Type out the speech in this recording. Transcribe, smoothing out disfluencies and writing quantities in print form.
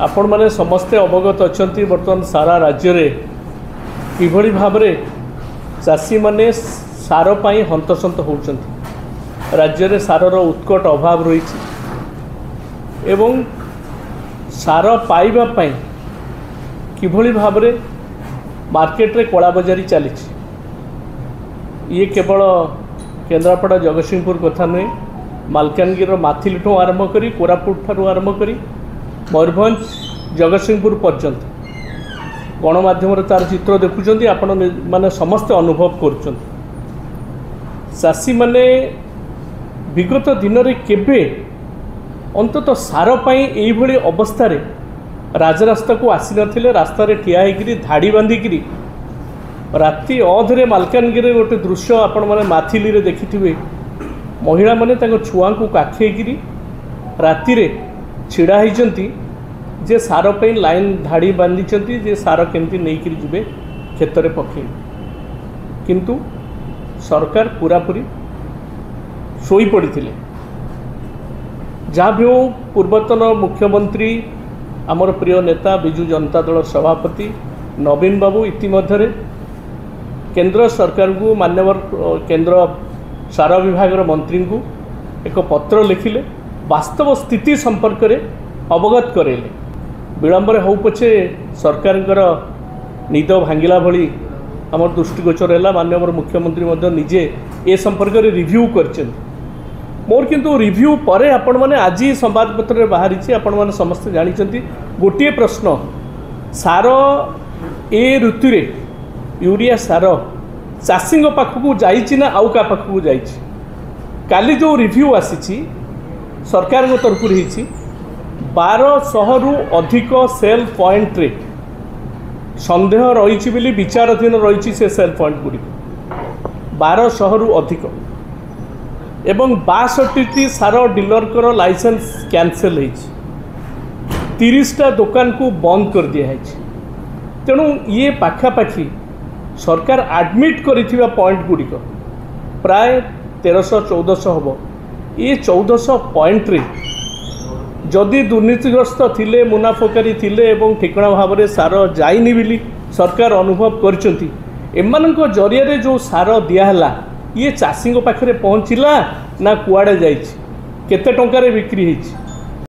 आपण मैंने समस्ते अवगत अच्छा बर्तमान सारा राज्य रे किभली भाव चाषी मैंने सार पाई हंतसंत होउछंती। राज्य रे सारर उत्कट अभाव रही एवं सार पाइबा पाई किभली भाव मार्केट रे कला बजारी चली। ये केवल केन्द्रापड़ा जगतसिंहपुर कथा नुहे, मालकानगिरी माथिल ठू आरंभ करी कोरापुट ठारू आरंभ करी मयूरभंज जगतसिंहपुर पर्यंत गणमाध्यम तार चित्र देखुं आपण माने समस्त अनुभव कर चाषी माने विगत दिन में केबे अंततः सार पाई एई भली अवस्था रे राजरास्ता को आसी नथिले। रास्ता रे ठिया होकरी धाड़ी बांधिकी राति अधरे मालकानगिरी गोटे दृश्य आपण माने माथिली रे देखिथिबे। महिला माने तांको छुआ को काखेकरी राति रे छिड़ा होइचंती जे सार पे लाइन धाड़ी बांधी जे सार केमती नहीं करी जिबे खेत रे पके, किंतु सरकार पूरापूरी सोई पड़िथिले। जहाँ भी हो पूर्वतन मुख्यमंत्री आमर प्रिय नेता बिजु जनता दल सभापति नवीन बाबू इतिमध्य केंद्र सरकार को मान्यवर केंद्र सार विभाग मंत्री को एक पत्र लिखिले, वास्तव स्थिति संपर्क में अवगत करेले। विलंबर हो पछे सरकार निद भांगिला भली आमर दृष्टिगोचर है। मान्यवर मुख्यमंत्री मध्य निजे ए संपर्क में रिव्यू कर मोर किंतु रिव्यू परे आपण माने आज संवादपत्र बाहरी आपण माने समस्त जानी गोटे प्रश्न सार ए ऋतु रे यूरिया सार चाषी पाखक जाइछि ना आउ का पाखक जाइछि। काली जो रिव्यू आसी सरकार तरफ रही 1200 रु अधिक सेल पॉइंट रे संदेह रही बोली विचाराधीन रही से सेल पॉइंट गुड़ी 1200 रु अधिक एवं 62टी सार डीलर कर लाइसेंस कैंसल हो 30टा दुकान को बंद कर दिया है। तेणु ये पाखापाखि सरकार एडमिट करिथिबा पॉइंट गुड़िक प्राय 1300-1400 हम। ये 1400 पॉइंट रे जदि दुर्नीतिग्रस्त थिले मुनाफोकारी थिले एवं ठिकणा भाव में सार जाइनी बोली सरकार अनुभव करचंती। एमानंको जरिया जो सार दियाहला ये चाषी पाखे पहुँचला ना कुआड़े जाइछि केते टंका रे बिक्री होइछि।